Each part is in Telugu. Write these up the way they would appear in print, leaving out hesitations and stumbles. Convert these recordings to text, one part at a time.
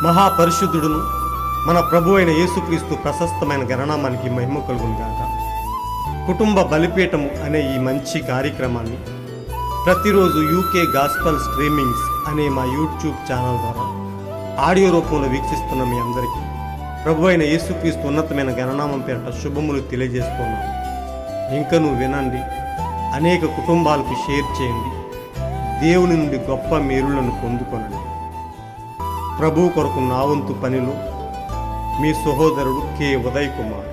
మహాపరిశుద్ధుడును మన ప్రభు అయిన యేసుక్రీస్తు ప్రశస్తమైన గణనామానికి మహిమ కలుగును గాక. కుటుంబ బలిపీఠము అనే ఈ మంచి కార్యక్రమాన్ని ప్రతిరోజు యూకే గాస్పల్ స్ట్రీమింగ్స్ అనే మా యూట్యూబ్ ఛానల్ ద్వారా ఆడియో రూపంలో వీక్షిస్తున్న మీ అందరికీ ప్రభు అయిన యేసుక్రీస్తు ఉన్నతమైన గణనామం పేరిట శుభములు తెలియజేస్తున్నాను. ఇంకనూ వినండి, అనేక కుటుంబాలకు షేర్ చేయండి, దేవుని నుండి గొప్ప మేలులను పొందుకొనండి. ప్రభు కొరకు నా వంతు పనిలో మీ సహోదరుడు కె ఉదయ్ కుమార్.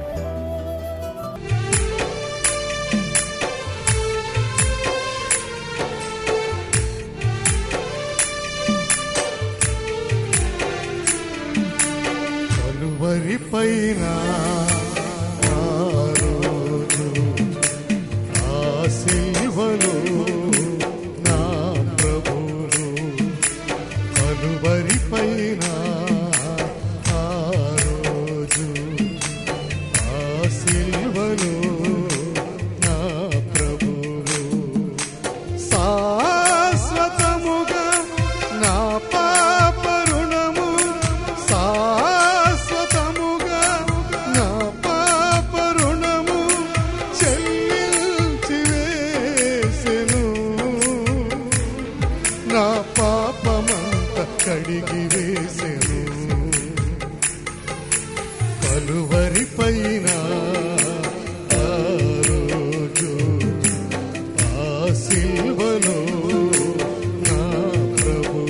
కలువరి పైన శివను నా ప్రభువు, కలువరి పైన శివను నా ప్రభువు, శాశ్వతముగా నా పాప రుణము, శాశ్వతముగా నా పాప రుణము చెల్లించి వేసెను, నా పాపమంత కడిగి వేసెను. కలువరి పైన ఆ రోజు ఆ శిలువలో నా ప్రభువు.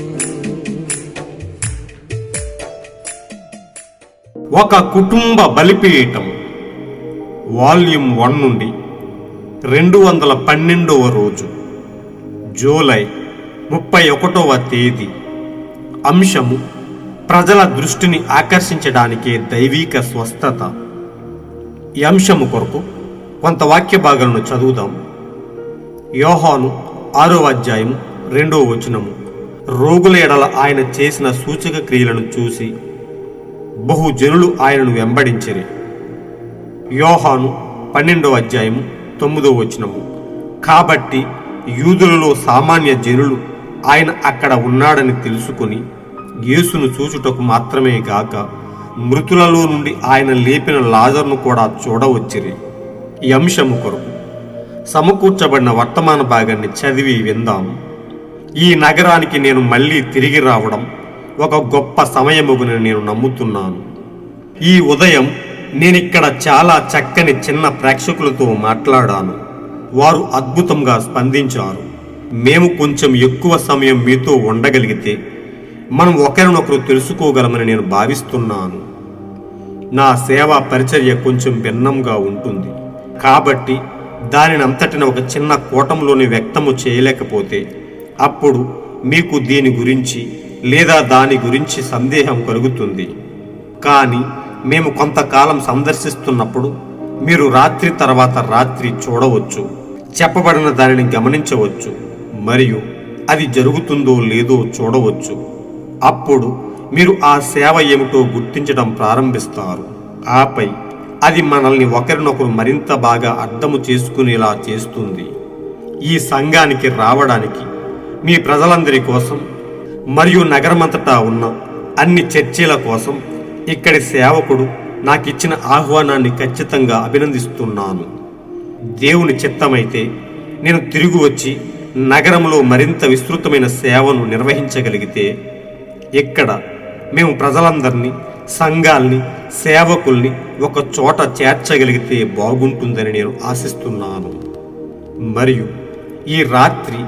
ఒక కుటుంబ బలిపీఠం వాల్యూమ్ 1 నుండి 212వ రోజు, జూలై 31వ తేదీ. అంశము: ప్రజల దృష్టిని ఆకర్షించడానికే దైవిక స్వస్థత. ఈ అంశము కొరకు కొంత వాక్య భాగాలను చదువుదాం. యోహాను 6వ అధ్యాయం 2వ వచనము. రోగుల ఎడల ఆయన చేసిన సూచక క్రియలను చూసి బహుజనులు ఆయనను వెంబడించిరి. యోహాను 12వ అధ్యాయం 9వ వచనము. కాబట్టి యూదులలో సామాన్య జనులు ఆయన అక్కడ ఉన్నాడని తెలుసుకుని యేసును చూచుటకు మాత్రమే గాక మృతులలో నుండి ఆయన లేపిన లాజరును కూడా చూడవచ్చిరి. ఈ అంశము కొరకు సమకూర్చబడిన వర్తమాన భాగాన్ని చదివి విందాము. ఈ నగరానికి నేను మళ్ళీ తిరిగి రావడం ఒక గొప్ప సమయముగునని నేను నమ్ముతున్నాను. ఈ ఉదయం నేనిక్కడ చాలా చక్కని చిన్న ప్రేక్షకులతో మాట్లాడాను. వారు అద్భుతంగా స్పందించారు. మేము కొంచెం ఎక్కువ సమయం మీతో ఉండగలిగితే మనం ఒకరినొకరు తెలుసుకోగలమని నేను భావిస్తున్నాను. నా సేవా పరిచర్య కొంచెం భిన్నంగా ఉంటుంది కాబట్టి దానిని అంతటిని ఒక చిన్న కూటంలోని వ్యక్తము చేయలేకపోతే అప్పుడు మీకు దీని గురించి లేదా దాని గురించి సందేహం కలుగుతుంది. కానీ మేము కొంతకాలం సందర్శిస్తున్నప్పుడు మీరు రాత్రి తర్వాత రాత్రి చూడవచ్చు, చెప్పబడిన దానిని గమనించవచ్చు మరియు అది జరుగుతుందో లేదో చూడవచ్చు. అప్పుడు మీరు ఆ సేవ ఏమిటో గుర్తించడం ప్రారంభిస్తారు. ఆపై అది మనల్ని ఒకరినొకరు మరింత బాగా అర్థము చేసుకునేలా చేస్తుంది. ఈ సంఘానికి రావడానికి మీ ప్రజలందరి కోసం మరియు నగరమంతటా ఉన్న అన్ని చర్చిల కోసం ఇక్కడి సేవకుడు నాకిచ్చిన ఆహ్వానాన్ని ఖచ్చితంగా అభినందిస్తున్నాను. దేవుని చిత్తమైతే నేను తిరిగి వచ్చి నగరంలో మరింత విస్తృతమైన సేవను నిర్వహించగలిగితే ఇక్కడ మేము ప్రజలందరినీ, సంఘాల్ని, సేవకుల్ని ఒక చోట చేర్చగలిగితే బాగుంటుందని నేను ఆశిస్తున్నాను. మరియు ఈ రాత్రి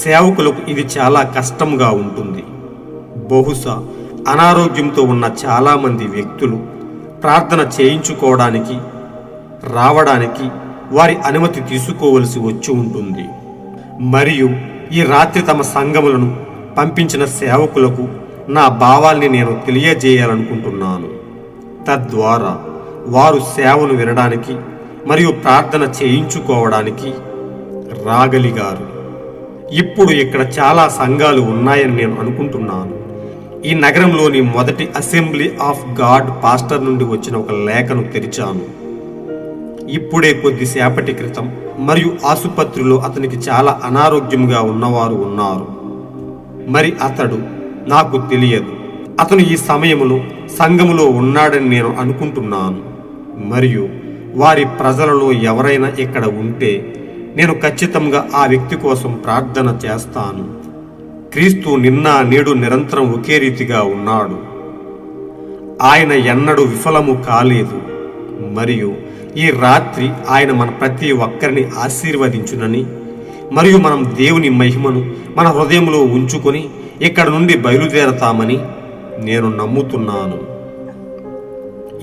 సేవకులకు ఇది చాలా కష్టంగా ఉంటుంది. బహుశా అనారోగ్యంతో ఉన్న చాలామంది వ్యక్తులు ప్రార్థన చేయించుకోవడానికి రావడానికి వారి అనుమతి తీసుకోవలసి వచ్చి ఉంటుంది. మరియు ఈ రాత్రి తమ సంఘములను పంపించిన సేవకులకు నా భావాల్ని నేను తెలియజేయాలనుకుంటున్నాను. తద్వారా వారు సేవను వినడానికి మరియు ప్రార్థన చేయించుకోవడానికి రాగలిగారు. ఇప్పుడు ఇక్కడ చాలా సంఘాలు ఉన్నాయని నేను అనుకుంటున్నాను. ఈ నగరంలోని మొదటి అసెంబ్లీ ఆఫ్ గాడ్ పాస్టర్ నుండి వచ్చిన ఒక లేఖను తెరిచాను. ఇప్పుడే కొద్దిసేపటి క్రితం మరియు ఆసుపత్రిలో అతనికి చాలా అనారోగ్యంగా ఉన్నవారు ఉన్నారు. మరి అతడు నాకు తెలియదు, అతను ఈ సమయంలో సంఘములో ఉన్నాడని నేను అనుకుంటున్నాను. మరియు వారి ప్రజలలో ఎవరైనా ఇక్కడ ఉంటే నేను ఖచ్చితంగా ఆ వ్యక్తి కోసం ప్రార్థన చేస్తాను. క్రీస్తు నిన్న నేడు నిరంతరం ఒకే రీతిగా ఉన్నాడు. ఆయన ఎన్నడూ విఫలము కాలేదు. మరియు ఈ రాత్రి ఆయన మన ప్రతి ఒక్కరిని ఆశీర్వదించునని మరియు మనం దేవుని మహిమను మన హృదయంలో ఉంచుకొని ఇక్కడ నుండి బయలుదేరతామని నేను నమ్ముతున్నాను.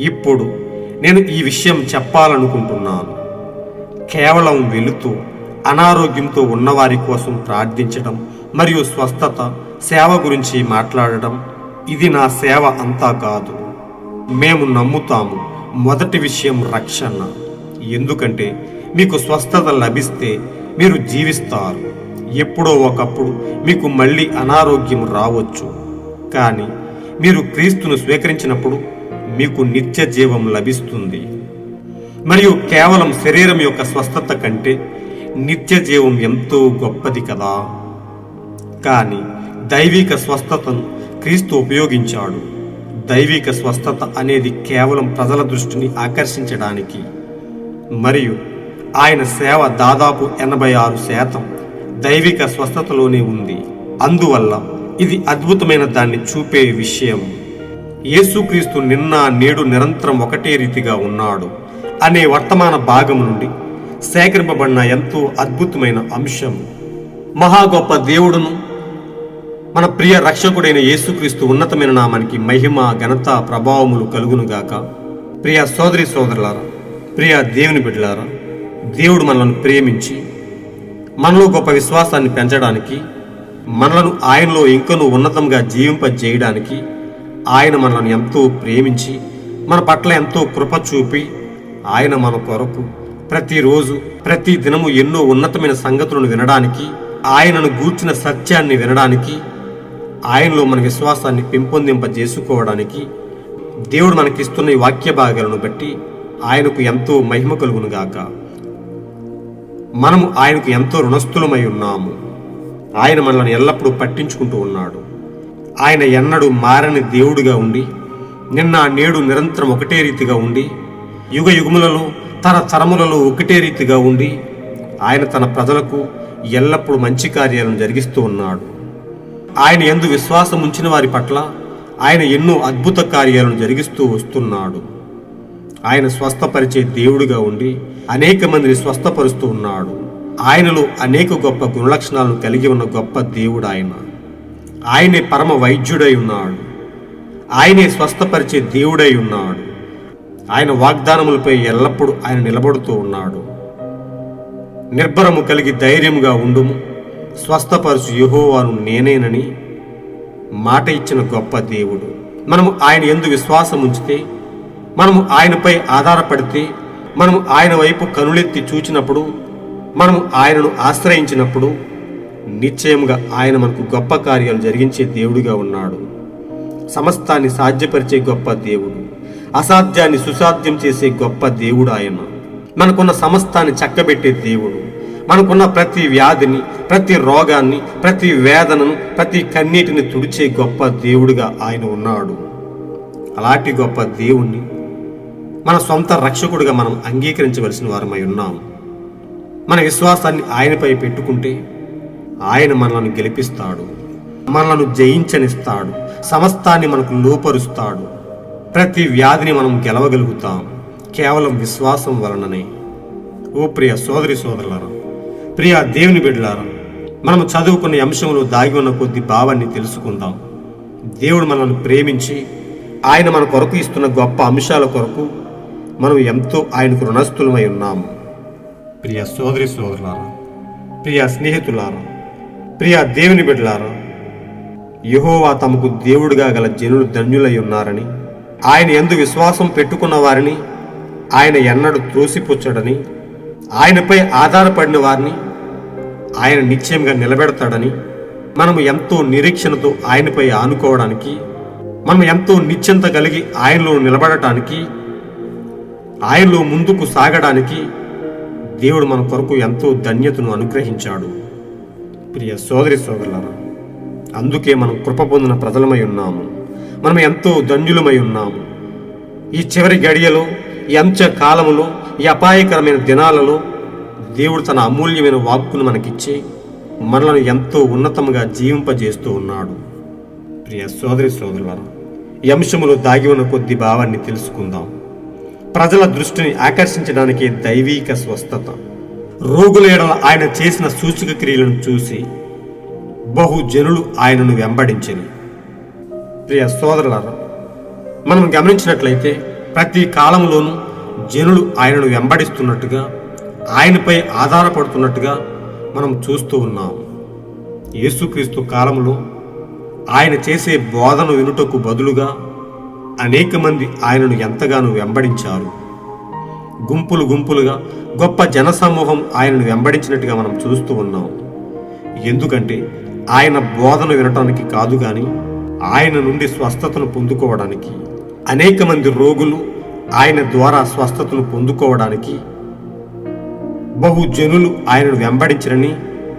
ఇప్పుడు నేను ఈ విషయం చెప్పాలనుకుంటున్నాను. కేవలం వెళుతూ అనారోగ్యంతో ఉన్నవారి కోసం ప్రార్థించడం మరియు స్వస్థత సేవ గురించి మాట్లాడడం ఇది నా సేవ అంతా కాదు. మేము నమ్ముతాము మొదటి విషయం రక్షణ. ఎందుకంటే మీకు స్వస్థత లభిస్తే మీరు జీవిస్తారు. ఎప్పుడో ఒకప్పుడు మీకు మళ్ళీ అనారోగ్యం రావచ్చు, కానీ మీరు క్రీస్తును స్వీకరించినప్పుడు మీకు నిత్య జీవం లభిస్తుంది. మరియు కేవలం శరీరం యొక్క స్వస్థత కంటే నిత్య జీవం ఎంతో గొప్పది కదా. కానీ దైవిక స్వస్థతను క్రీస్తు ఉపయోగించాడు. దైవిక స్వస్థత అనేది కేవలం ప్రజల దృష్టిని ఆకర్షించడానికి. మరియు ఆయన సేవ దాదాపు 86% దైవిక స్వస్థతలోనే ఉంది. అందువల్ల ఇది అద్భుతమైన దాన్ని చూపే విషయం. యేసుక్రీస్తు నిన్న నేడు నిరంతరం ఒకటే రీతిగా ఉన్నాడు అనే వర్తమాన భాగం నుండి సేకరింపబడిన ఎంతో అద్భుతమైన అంశం. మహా గొప్ప దేవుడును మన ప్రియ రక్షకుడైన యేసుక్రీస్తు ఉన్నతమైన నామానికి మహిమ ఘనత ప్రభావములు కలుగునుగాక. ప్రియ సోదరి సోదరులారా, ప్రియ దేవుని బిడ్డలారా, దేవుడు మనలను ప్రేమించి మనలో గొప్ప విశ్వాసాన్ని పెంచడానికి, మనలను ఆయనలో ఇంకనూ ఉన్నతంగా జీవింపజేయడానికి ఆయన మనలను ఎంతో ప్రేమించి మన పట్ల ఎంతో కృప చూపి ఆయన మన కొరకు ప్రతిరోజు ప్రతి దినము ఎన్నో ఉన్నతమైన సంగతులను వినడానికి, ఆయనను గూర్చిన సత్యాన్ని వినడానికి, ఆయనలో మన విశ్వాసాన్ని పెంపొందింపజేసుకోవడానికి దేవుడు మనకిస్తున్న ఈ వాక్య భాగాలను బట్టి ఆయనకు ఎంతో మహిమ కలుగునుగాక. మనము ఆయనకు ఎంతో రుణస్థులమై ఉన్నాము. ఆయన మనల్ని ఎల్లప్పుడూ పట్టించుకుంటూ ఉన్నాడు. ఆయన ఎన్నడూ మారని దేవుడిగా ఉండి నిన్న నేడు నిరంతరం ఒకటే రీతిగా ఉండి యుగ యుగములలో తరములలో ఒకటే రీతిగా ఉండి ఆయన తన ప్రజలకు ఎల్లప్పుడూ మంచి కార్యాలను జరిగిస్తూ ఉన్నాడు. ఆయన యందు విశ్వాసం ఉంచిన వారి పట్ల ఆయన ఎన్నో అద్భుత కార్యాలను జరిగిస్తూ వస్తున్నాడు. ఆయన స్వస్థపరిచే దేవుడిగా ఉండి అనేక మందిని స్వస్థపరుస్తూ ఉన్నాడు. ఆయనలో అనేక గొప్ప గుణలక్షణాలను కలిగి ఉన్న గొప్ప దేవుడు ఆయన. ఆయనే పరమ వైద్యుడై ఉన్నాడు. ఆయనే స్వస్థపరిచే దేవుడై ఉన్నాడు. ఆయన వాగ్దానములపై ఎల్లప్పుడూ ఆయన నిలబడుతూ ఉన్నాడు. నిర్భరము కలిగి ధైర్యముగా ఉండుము, స్వస్థపరచు యెహోవాను నేనేనని మాట ఇచ్చిన గొప్ప దేవుడు. మనము ఆయన యందు విశ్వాసం ఉంచితే, మనము ఆయనపై ఆధారపడితే, మనము ఆయన వైపు కనులెత్తి చూచినప్పుడు, మనము ఆయనను ఆశ్రయించినప్పుడు నిశ్చయముగా ఆయన మనకు గొప్ప కార్యాలు జరిగించే దేవుడిగా ఉన్నాడు. సమస్తాన్ని సాధ్యపరిచే గొప్ప దేవుడు, అసాధ్యాన్ని సుసాధ్యం చేసే గొప్ప దేవుడు ఆయన. మనకున్న సమస్తాన్ని చక్కబెట్టే దేవుడు. మనకున్న ప్రతి వ్యాధిని, ప్రతి రోగాన్ని, ప్రతి వేదనను, ప్రతి కన్నీటిని తుడిచే గొప్ప దేవుడిగా ఆయన ఉన్నాడు. అలాంటి గొప్ప దేవుణ్ణి మన సొంత రక్షకుడిగా మనం అంగీకరించవలసిన వారమై ఉన్నాం. మన విశ్వాసాన్ని ఆయనపై పెట్టుకుంటే ఆయన మనలను గెలిపిస్తాడు, మనలను జయించనిస్తాడు, సమస్తాన్ని మనకు లోపరుస్తాడు. ప్రతి వ్యాధిని మనం గెలవగలుగుతాం కేవలం విశ్వాసం వలననే. ఓ ప్రియ సోదరి సోదరులారా, ప్రియ దేవుని బిడ్డలారా, మనము చదువుకున్న అంశంలో దాగి ఉన్న కొద్ది భావాన్ని తెలుసుకుందాం. దేవుడు మనల్ని ప్రేమించి ఆయన మన కొరకు ఇస్తున్న గొప్ప అంశాల కొరకు మనం ఎంతో ఆయనకు రుణస్థులమై ఉన్నాము. ప్రియ సోదరి సోదరులారా, ప్రియ స్నేహితులారా, ప్రియ దేవుని బిడ్డలారా, యెహోవా తమకు దేవుడిగా గల జనులు ధన్యులై ఉన్నారని, ఆయన యందు విశ్వాసం పెట్టుకున్న వారిని ఆయన ఎన్నడూ త్రోసిపుచ్చడని, ఆయనపై ఆధారపడిన వారిని ఆయన నిశ్చయంగా నిలబెడతాడని, మనము ఎంతో నిరీక్షణతో ఆయనపై ఆనుకోవడానికి, మనం ఎంతో నిశ్చంత కలిగి ఆయనలో నిలబడటానికి, ఆయనలో ముందుకు సాగడానికి దేవుడు మన కొరకు ఎంతో ధన్యతను అనుగ్రహించాడు. ప్రియ సోదరి సోదరులారా, అందుకే మనం కృప పొందిన ప్రజలమై ఉన్నాము. మనం ఎంతో ధన్యులమై ఉన్నాము. ఈ చివరి గడియలో, ఈ అంత్య కాలములో, ఈ అపాయకరమైన దినాలలో దేవుడు తన అమూల్యమైన వాక్కును మనకిచ్చి మనలను ఎంతో ఉన్నతంగా జీవింపజేస్తూ ఉన్నాడు. ప్రియ సోదరి సోదరులారా, ఈ అంశములో దాగి ఉన్న కొద్ది భావాన్ని తెలుసుకుందాం. ప్రజల దృష్టిని ఆకర్షించడానికి దైవీక స్వస్థత. రోగుల ఎడల ఆయన చేసిన సూచక క్రియలను చూసి బహుజనులు ఆయనను వెంబడించెను. ప్రియ సోదరులారా, మనం గమనించినట్లయితే ప్రతి కాలంలోనూ జనులు ఆయనను వెంబడిస్తున్నట్టుగా, ఆయనపై ఆధారపడుతున్నట్టుగా మనం చూస్తూ ఉన్నాం. యేసుక్రీస్తు కాలంలో ఆయన చేసే బోధన వినుటకు బదులుగా అనేక మంది ఆయనను ఎంతగానో వెంబడించారు. గుంపులు గుంపులుగా గొప్ప జనసమూహం ఆయనను వెంబడించినట్టుగా మనం చూస్తూ ఉన్నాం. ఎందుకంటే ఆయన బోధన వినటానికి కాదు గాని ఆయన నుండి స్వస్థతను పొందుకోవడానికి, అనేక మంది రోగులు ఆయన ద్వారా స్వస్థతను పొందుకోవడానికి బహుజనులు ఆయనను వెంబడించరని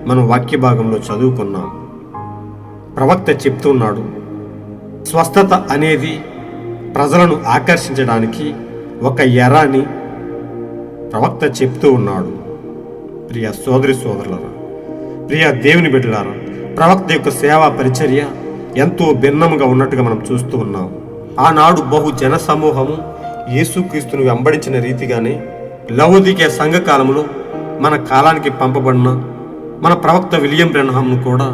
మనం వాక్య భాగంలో చదువుకున్నాం. ప్రవక్త చెప్తున్నాడు, స్వస్థత అనేది ప్రజలను ఆకర్షించడానికి ఒక ఎర అని ప్రవక్త చెప్తూ ఉన్నాడు. ప్రియ సోదరి సోదరులారా, ప్రియ దేవుని బిడ్డలారా, ప్రవక్త యొక్క సేవా పరిచర్య ఎంతో భిన్నముగా ఉన్నట్టుగా మనం చూస్తూ ఉన్నాం. ఆనాడు బహు జన సమూహము యేసుక్రీస్తును వెంబడించిన రీతిగానే లవోదికీయ సంఘకాలంలో మన కాలానికి పంపబడిన మన ప్రవక్త విలియం బ్రెన్హాంను కూడా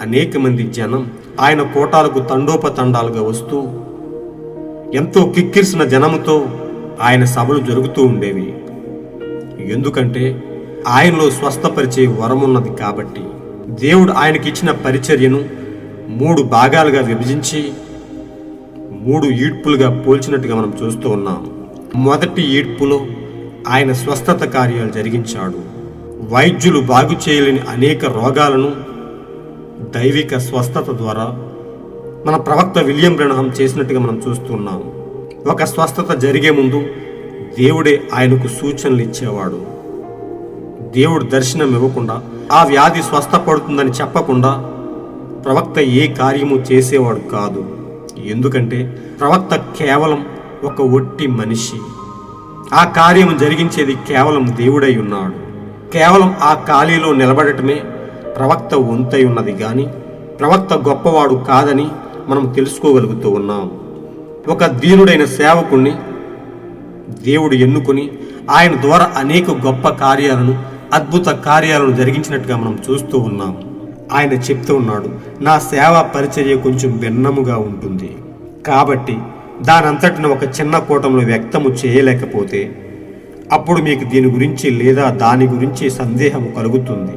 అనేక మంది జనం ఆయన కోటాలకు తండోపతండాలుగా వస్తూ ఎంతో కిక్కిరిసిన జనముతో ఆయన సభలు జరుగుతూ ఉండేవి. ఎందుకంటే ఆయనలో స్వస్థపరిచే వరమున్నది కాబట్టి. దేవుడు ఆయనకి ఇచ్చిన పరిచర్యను 3 భాగాలుగా విభజించి 3 ఈడ్పులుగా పోల్చినట్టుగా మనం చూస్తూ ఉన్నాం. మొదటి ఈడ్పులో ఆయన స్వస్థత కార్యాలు జరిగించాడు. వైద్యులు బాగు చేయలేని అనేక రోగాలను దైవిక స్వస్థత ద్వారా మన ప్రవక్త విలియం బ్రెన్హాం చేసినట్టుగా మనం చూస్తున్నాం. ఒక స్వస్థత జరిగే ముందు దేవుడే ఆయనకు సూచనలు ఇచ్చేవాడు. దేవుడు దర్శనం ఇవ్వకుండా, ఆ వ్యాధి స్వస్థపడుతుందని చెప్పకుండా ప్రవక్త ఏ కార్యము చేసేవాడు కాదు. ఎందుకంటే ప్రవక్త కేవలం ఒక ఒట్టి మనిషి. ఆ కార్యము జరిగించేది కేవలం దేవుడై ఉన్నాడు. కేవలం ఆ ఖాళీలో నిలబడటమే ప్రవక్త వంతై ఉన్నది గాని ప్రవక్త గొప్పవాడు కాదని మనం తెలుసుకోగలుగుతూ ఉన్నాం. ఒక దీనుడైన సేవకుణ్ణి దేవుడు ఎన్నుకొని ఆయన ద్వారా అనేక గొప్ప కార్యాలను, అద్భుత కార్యాలను జరిగించినట్టుగా మనం చూస్తూ ఉన్నాం. ఆయన చెప్తూ ఉన్నాడు, నా సేవా పరిచర్య కొంచెం భిన్నముగా ఉంటుంది కాబట్టి దానంతటిని ఒక చిన్న కూటంలో వ్యక్తము చేయలేకపోతే అప్పుడు మీకు దీని గురించి లేదా దాని గురించి సందేహం కలుగుతుంది.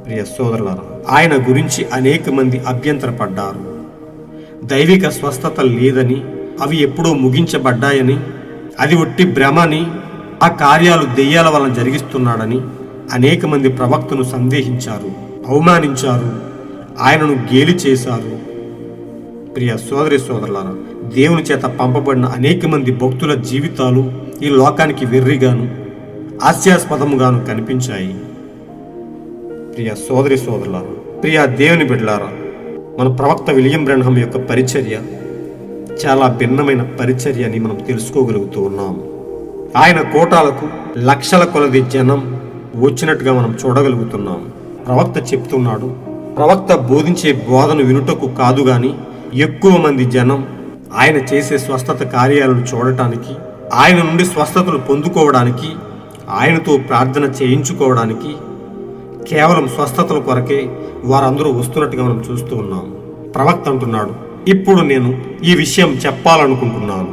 ప్రియ సోదరులారా, ఆయన గురించి అనేక మంది అభ్యంతరపడ్డారు. దైవిక స్వస్థత లేదని, అవి ఎప్పుడో ముగించబడ్డాయని, అది ఒట్టి భ్రమని, ఆ కార్యాలు దెయ్యాల వలన జరిగిస్తున్నాడని అనేక మంది ప్రవక్తను సందేహించారు, అవమానించారు, ఆయనను గేలి చేశారు. ప్రియ సోదరి సోదరులారా, దేవుని చేత పంపబడిన అనేక మంది భక్తుల జీవితాలు ఈ లోకానికి వెర్రిగాను, హాస్యాస్పదముగాను కనిపించాయి. ప్రియ సోదరి సోదరులారా, ప్రియ దేవుని బిడ్డలారా, మన ప్రవక్త విలియం బ్రెన్హాం యొక్క పరిచర్య చాలా భిన్నమైన పరిచర్య అని మనం తెలుసుకోగలుగుతూ ఉన్నాం. ఆయన కోటాలకు లక్షల కొలది జనం వచ్చినట్టుగా మనం చూడగలుగుతున్నాం. ప్రవక్త చెప్తున్నాడు, ప్రవక్త బోధించే బోధను వినుటకు కాదు గాని ఎక్కువ మంది జనం ఆయన చేసే స్వస్థత కార్యాలను చూడటానికి, ఆయన నుండి స్వస్థతలు పొందుకోవడానికి, ఆయనతో ప్రార్థన చేయించుకోవడానికి, కేవలం స్వస్థతల కొరకే వారందరూ వస్తున్నట్టుగా మనం చూస్తూ ఉన్నాం. ప్రవక్త అంటున్నాడు, ఇప్పుడు నేను ఈ విషయం చెప్పాలనుకుంటున్నాను.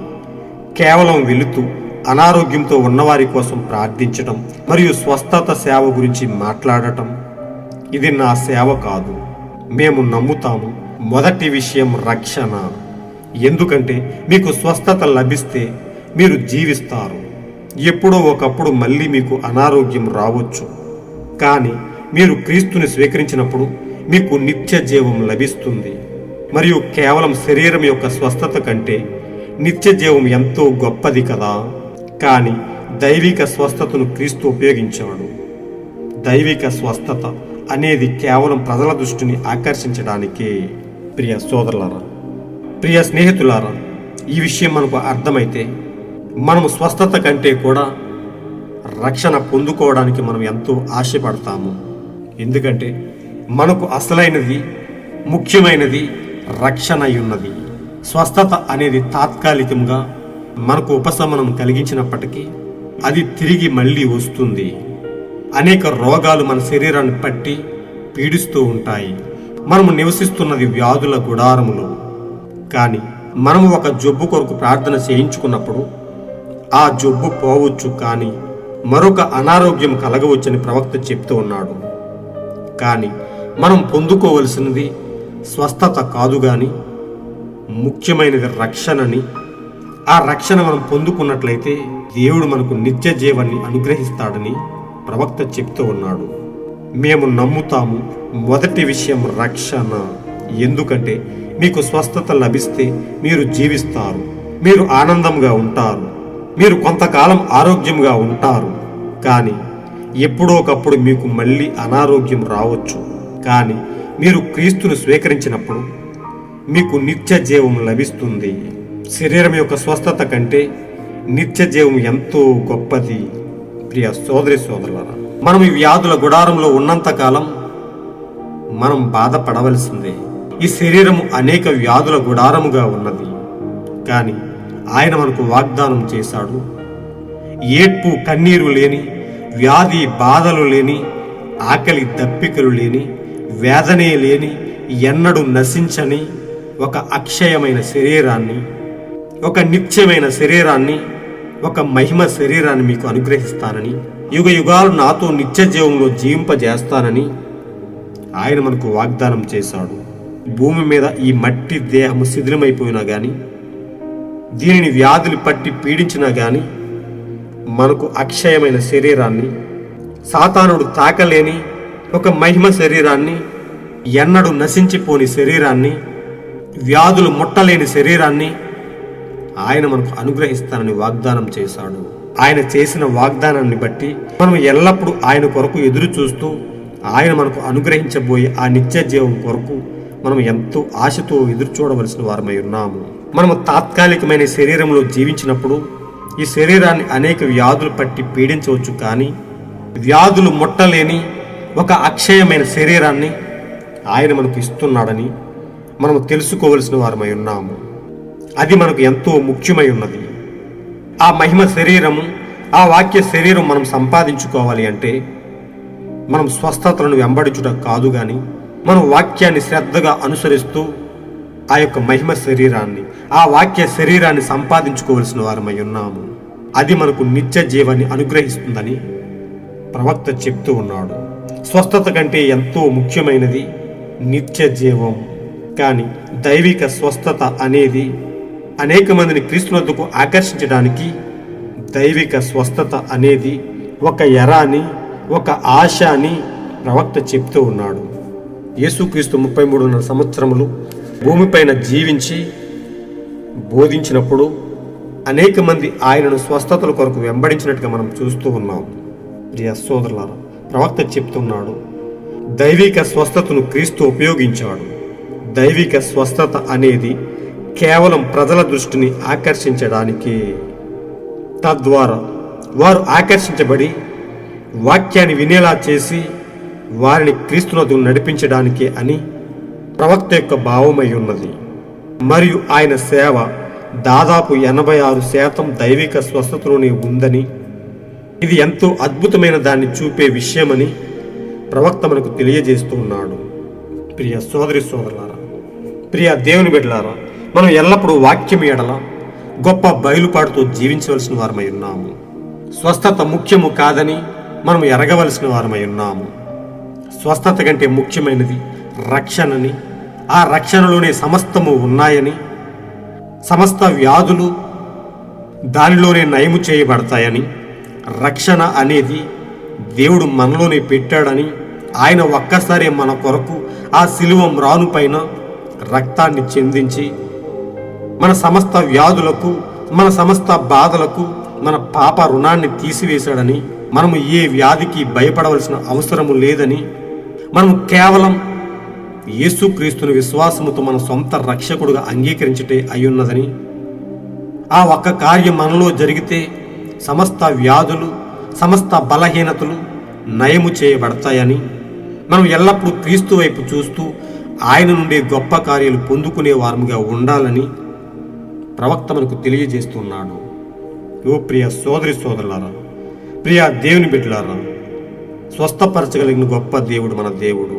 కేవలం వెళుతూ అనారోగ్యంతో ఉన్నవారి కోసం ప్రార్థించటం మరియు స్వస్థత సేవ గురించి మాట్లాడటం ఇది నా సేవ కాదు. మేము నమ్ముతాము, మొదటి విషయం రక్షణ. ఎందుకంటే మీకు స్వస్థత లభిస్తే మీరు జీవిస్తారు. ఎప్పుడో ఒకప్పుడు మళ్ళీ మీకు అనారోగ్యం రావచ్చు, కానీ మీరు క్రీస్తుని స్వీకరించినప్పుడు మీకు నిత్య జీవం లభిస్తుంది. మరియు కేవలం శరీరం యొక్క స్వస్థత కంటే నిత్య జీవం ఎంతో గొప్పది కదా. కానీ దైవిక స్వస్థతను క్రీస్తు ఉపయోగించాడు. దైవిక స్వస్థత అనేది కేవలం ప్రజల దృష్టిని ఆకర్షించడానికే. ప్రియ సోదరులారా, ప్రియ స్నేహితులారా, ఈ విషయం మనకు అర్థమైతే మనము స్వస్థత కంటే కూడా రక్షణ పొందుకోవడానికి మనం ఎంతో ఆశపడతాము. ఎందుకంటే మనకు అసలైనది, ముఖ్యమైనది రక్షణ అయి ఉన్నది. స్వస్థత అనేది తాత్కాలికంగా మనకు ఉపశమనం కలిగించినప్పటికీ అది తిరిగి మళ్ళీ వస్తుంది. అనేక రోగాలు మన శరీరాన్ని పట్టి పీడిస్తూ ఉంటాయి. మనము నివసిస్తున్నది వ్యాధుల గుడారములో. కానీ మనము ఒక జబ్బు కొరకు ప్రార్థన చేయించుకున్నప్పుడు ఆ జబ్బు పోవచ్చు, కానీ మరొక అనారోగ్యం కలగవచ్చని ప్రవక్త చెప్తూ ఉన్నాడు. కానీ మనం పొందుకోవలసినది స్వస్థత కాదు గాని ముఖ్యమైనది రక్షణని. ఆ రక్షణ మనం పొందుకున్నట్లయితే దేవుడు మనకు నిత్య జీవాన్ని అనుగ్రహిస్తాడని ప్రవక్త చెప్తూ ఉన్నాడు. మేము నమ్ముతాము. మొదటి విషయం రక్షణ. ఎందుకంటే మీకు స్వస్థత లభిస్తే మీరు జీవిస్తారు, మీరు ఆనందంగా ఉంటారు, మీరు కొంతకాలం ఆరోగ్యంగా ఉంటారు. కానీ ఎప్పుడోకప్పుడు మీకు మళ్ళీ అనారోగ్యం రావచ్చు. కానీ మీరు క్రీస్తును స్వీకరించినప్పుడు మీకు నిత్య జీవం లభిస్తుంది. శరీరం యొక్క స్వస్థత కంటే నిత్య జీవం ఎంతో గొప్పది. ప్రియ సోదరి సోదరులారా, మనం ఈ వ్యాధుల గుడారంలో ఉన్నంతకాలం మనం బాధపడవలసిందే. ఈ శరీరము అనేక వ్యాధుల గుడారముగా ఉన్నది. కానీ ఆయన మనకు వాగ్దానం చేశాడు, ఏడ్పు కన్నీరు లేని, వ్యాధి బాధలు లేని, ఆకలి దప్పికలు లేని, వేదనే లేని, ఎన్నడూ నశించని ఒక అక్షయమైన శరీరాన్ని, ఒక నిత్యమైన శరీరాన్ని, ఒక మహిమ శరీరాన్ని మీకు అనుగ్రహిస్తానని, యుగ యుగాలు నాతో నిత్య జీవంలో జీవింపజేస్తానని ఆయన మనకు వాగ్దానం చేశాడు. భూమి మీద ఈ మట్టి దేహము శిథిలమైపోయినా గాని, దీనిని వ్యాధులు పట్టి పీడించినా గాని మనకు అక్షయమైన శరీరాన్ని, సాతానుడు తాకలేని ఒక మహిమ శరీరాన్ని, ఎన్నడూ నశించిపోని శరీరాన్ని, వ్యాధులు ముట్టలేని శరీరాన్ని ఆయన మనకు అనుగ్రహిస్తానని వాగ్దానం చేశాడు. ఆయన చేసిన వాగ్దానాన్ని బట్టి మనం ఎల్లప్పుడూ ఆయన కొరకు ఎదురు చూస్తూ ఆయన మనకు అనుగ్రహించబోయే ఆ నిత్య జీవం కొరకు మనం ఎంతో ఆశతో ఎదురు చూడవలసిన వారమై ఉన్నాము. మనము తాత్కాలికమైన శరీరంలో జీవించినప్పుడు ఈ శరీరాన్ని అనేక వ్యాధులు పట్టి పీడించవచ్చు. కానీ వ్యాధులు ముట్టలేని ఒక అక్షయమైన శరీరాన్ని ఆయన మనకు ఇస్తున్నాడని మనము తెలుసుకోవలసిన వారమై ఉన్నాము. అది మనకు ఎంతో ముఖ్యమై ఉన్నది. ఆ మహిమ శరీరము, ఆ వాక్య శరీరం మనం సంపాదించుకోవాలి అంటే మనం స్వస్థతలను వెంబడించుట కాదు గాని మనం వాక్యాన్ని శ్రద్ధగా అనుసరిస్తూ ఆ యొక్క మహిమ శరీరాన్ని, ఆ వాక్య శరీరాన్ని సంపాదించుకోవలసిన వారమై ఉన్నాము. అది మనకు నిత్య జీవాన్ని అనుగ్రహిస్తుందని ప్రవక్త చెప్తూ ఉన్నాడు. స్వస్థత కంటే ఎంతో ముఖ్యమైనది నిత్య జీవం. కానీ దైవిక స్వస్థత అనేది అనేక మందిని క్రీస్తునొద్దకు ఆకర్షించడానికి దైవిక స్వస్థత అనేది ఒక ఎరాని, ఒక ఆశ అని ప్రవక్త చెప్తూ ఉన్నాడు. యేసుక్రీస్తు 33 సంవత్సరములు భూమిపైన జీవించి బోధించినప్పుడు అనేక మంది ఆయనను స్వస్థతల కొరకు వెంబడించినట్టుగా మనం చూస్తూ ఉన్నాం. ప్రియ సోదరులారా, ప్రవక్త చెప్తున్నాడు, దైవిక స్వస్థతను క్రీస్తు ఉపయోగించాడు. దైవిక స్వస్థత అనేది కేవలం ప్రజల దృష్టిని ఆకర్షించడానికి, తద్వారా వారు ఆకర్షించబడి వాక్యాన్ని వినేలా చేసి వారిని క్రీస్తునొద్దకు నడిపించడానికే అని ప్రవక్త యొక్క భావమై ఉన్నది. మరియు ఆయన సేవ దాదాపు 86% దైవిక స్వస్థతలోనే ఉందని, ఇది ఎంతో అద్భుతమైన దాన్ని చూపే విషయమని ప్రవక్త మనకు తెలియజేస్తూ ఉన్నాడు. ప్రియ సోదరి సోదరులారా, ప్రియ దేవుని బిడ్డలారా, మనం ఎల్లప్పుడూ వాక్యం ఎడల గొప్ప బయలుపాటుతో జీవించవలసిన వారమై ఉన్నాము. స్వస్థత ముఖ్యము కాదని మనం ఎరగవలసిన వారమై ఉన్నాము. స్వస్థత కంటే ముఖ్యమైనది రక్షణని, ఆ రక్షణలోనే సమస్తము ఉన్నాయని, సమస్త వ్యాధులు దానిలోనే నయము చేయబడతాయని, రక్షణ అనేది దేవుడు మనలోనే పెట్టాడని, ఆయన ఒక్కసారి మన కొరకు ఆ శిలువ మ్రానుపైన రక్తాన్ని చెందించి మన సమస్త వ్యాధులకు, మన సమస్త బాధలకు మన పాప రుణాన్ని తీసివేశాడని, మనము ఏ వ్యాధికి భయపడవలసిన అవసరము లేదని, మనము కేవలం యేసుక్రీస్తుని విశ్వాసముతో మన సొంత రక్షకుడుగా అంగీకరించటే అయ్యున్నదని, ఆ ఒక్క కార్యం మనలో జరిగితే సమస్త వ్యాధులు, సమస్త బలహీనతలు నయము చేయబడతాయని, మనం ఎల్లప్పుడూ క్రీస్తు వైపు చూస్తూ ఆయన నుండి గొప్ప కార్యాలు పొందుకునే వారముగా ఉండాలని ప్రవక్త మనకు తెలియజేస్తున్నాడు. ఓ ప్రియ సోదరి సోదరులారా, ప్రియ దేవుని బిడ్డలారా, స్వస్థపరచగలిగిన గొప్ప దేవుడు మన దేవుడు.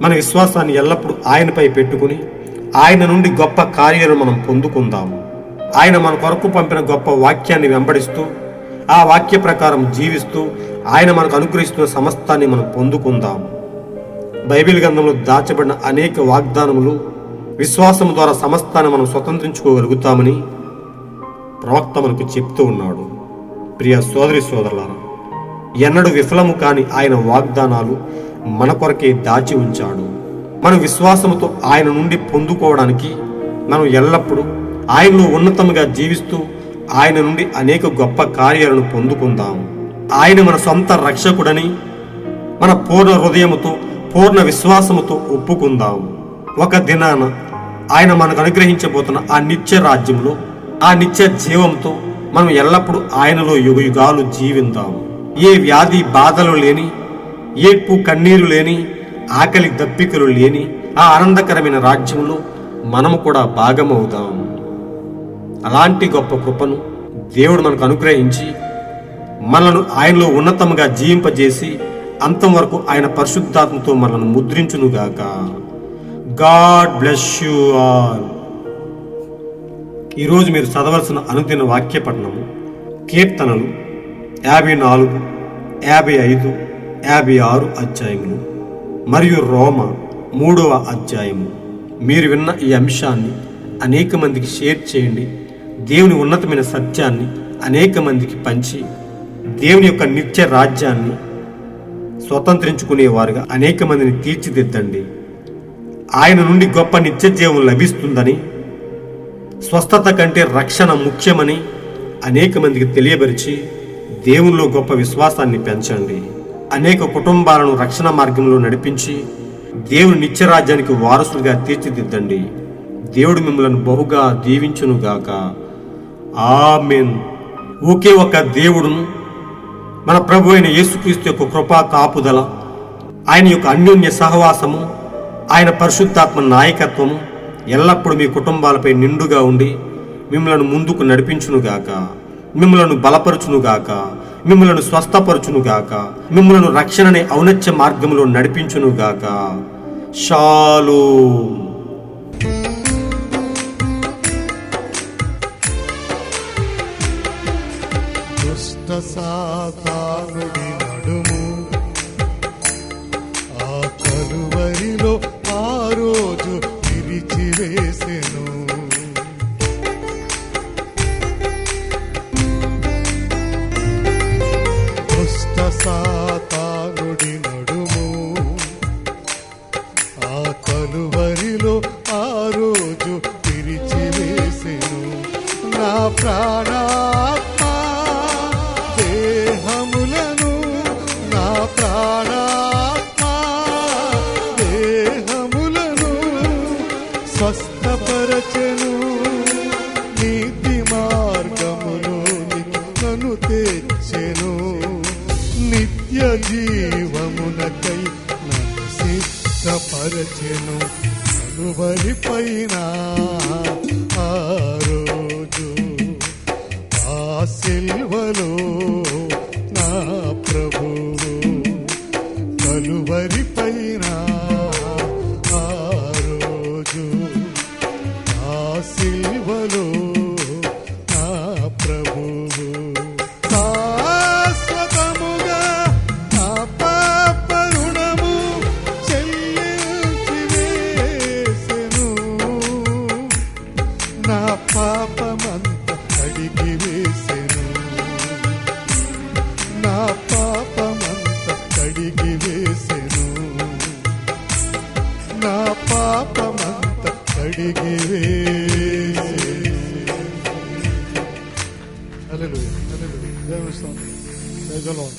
మన విశ్వాసాన్ని ఎల్లప్పుడూ ఆయనపై పెట్టుకుని ఆయన నుండి గొప్ప కార్యాలను మనం పొందుకుందాము. ఆయన మన కొరకు పంపిన గొప్ప వాక్యాన్ని వెంబడిస్తూ ఆ వాక్య ప్రకారం జీవిస్తూ ఆయన మనకు అనుగ్రహిస్తున్న సమస్తాన్ని మనం పొందుకుందాం. బైబిల్ గ్రంథంలో దాచబడిన అనేక వాగ్దానములు విశ్వాసం ద్వారా సమస్తాన్ని మనం స్వతంత్రించుకోగలుగుతామని ప్రవక్త మనకు చెప్తూ ఉన్నాడు. ప్రియ సోదరి సోదరులారా, ఎన్నడూ విఫలము కాని ఆయన వాగ్దానాలు మన కొరకే దాచి ఉంచాడు. మనం విశ్వాసముతో ఆయన నుండి పొందుకోవడానికి మనం ఎల్లప్పుడూ ఆయనలో ఉన్నతముగా జీవిస్తూ ఆయన నుండి అనేక గొప్ప కార్యాలను పొందుకుందాం. ఆయన మన సొంత రక్షకుడని మన పూర్ణ హృదయముతో, పూర్ణ విశ్వాసముతో ఒప్పుకుందాం. ఒక దినాన ఆయన మనకు అనుగ్రహించబోతున్న ఆ నిత్య రాజ్యంలో, ఆ నిత్య జీవంతో మనం ఎల్లప్పుడూ ఆయనలో యుగయుగాలు జీవిందాం. ఏ వ్యాధి బాధలు లేని, ఏడ్పు కన్నీరు లేని, ఆకలి దప్పికలు లేని ఆ ఆనందకరమైన రాజ్యంలో మనము కూడా భాగమవుదాం. అలాంటి గొప్ప కృపను దేవుడు మనకు అనుగ్రహించి మనను ఆయనలో ఉన్నతముగా జీవింపజేసి అంతం వరకు ఆయన పరిశుద్ధాత్మతో మనల్ని ముద్రించునుగాక. God bless you all. ఈరోజు మీరు చదవలసిన అనుదిన వాక్య పఠనము కీర్తనలు 54, 55, 56 అధ్యాయములు మరియు రోమ 3వ అధ్యాయము. మీరు విన్న ఈ అంశాన్ని అనేక మందికి షేర్ చేయండి. దేవుని ఉన్నతమైన సత్యాన్ని అనేక మందికి పంచి దేవుని యొక్క నిత్య రాజ్యాన్ని స్వతంత్రించుకునేవారుగా అనేక మందిని తీర్చిదిద్దండి. ఆయన నుండి గొప్ప నిత్య జీవం లభిస్తుందని, స్వస్థత కంటే రక్షణ ముఖ్యమని అనేక మందికి తెలియపరిచి దేవునిలో గొప్ప విశ్వాసాన్ని పెంచండి. అనేక కుటుంబాలను రక్షణ మార్గంలో నడిపించి దేవుని నిత్యరాజ్యానికి వారసులుగా తీర్చిదిద్దండి. దేవుడు మిమ్మల్ని బహుగా దీవించునుగాక. ఆమేన్. ఒకే ఒక దేవుడును, మన ప్రభు అయిన యేసుక్రీస్తు యొక్క కృపా కాపుదల, ఆయన యొక్క అన్యోన్య సహవాసము, ఆయన పరిశుద్ధాత్మ నాయకత్వము ఎల్లప్పుడూ మీ కుటుంబాలపై నిండుగా ఉండి మిమ్మల్ని ముందుకు నడిపించునుగాక, మిమ్మల్ని బలపరచునుగాక, మిమ్మల్ని స్వస్థపరచునుగాక, మిమ్మల్ని రక్షణనే ఔన్నత్య మార్గంలో నడిపించునుగాక. షాలోమ్. దుష్ట సాతానుడి నడుము ఆ కలువరిలో ఆ రోజు విరిచివేసెను. దుష్ట సాతానుడి నడుము ఆ కలువరిలో ఆ రోజు విరిచివేసెను. నా ప్రాణాత్మ దేహములను, నా ప్రాణాత్మ దేహములను స్వస్థపరచెను. నీతి మార్గములోనికి నన్ను తెచ్చెను. నిత్య జీవమునకై నన్ను సిద్ధపరచెను. కలువరి పైన ఆ రోజు ఆ సిల్వలో నా ప్రభువు, కలువరి పైన ఆ రోజు ఆ సిల్వలో నా ప్రభువు శాశ్వతముగా నా పాప రుణము చెల్లించి వేసెను. నా పాపమంత కడిగి వేసెను. నా పాపమంత కడిగి వేసెను. నా పాపమంత కడిగి వేసెను. హల్లెలూయా, హల్లెలూయా. దేవుని స్తోత్రం. Praise the lord.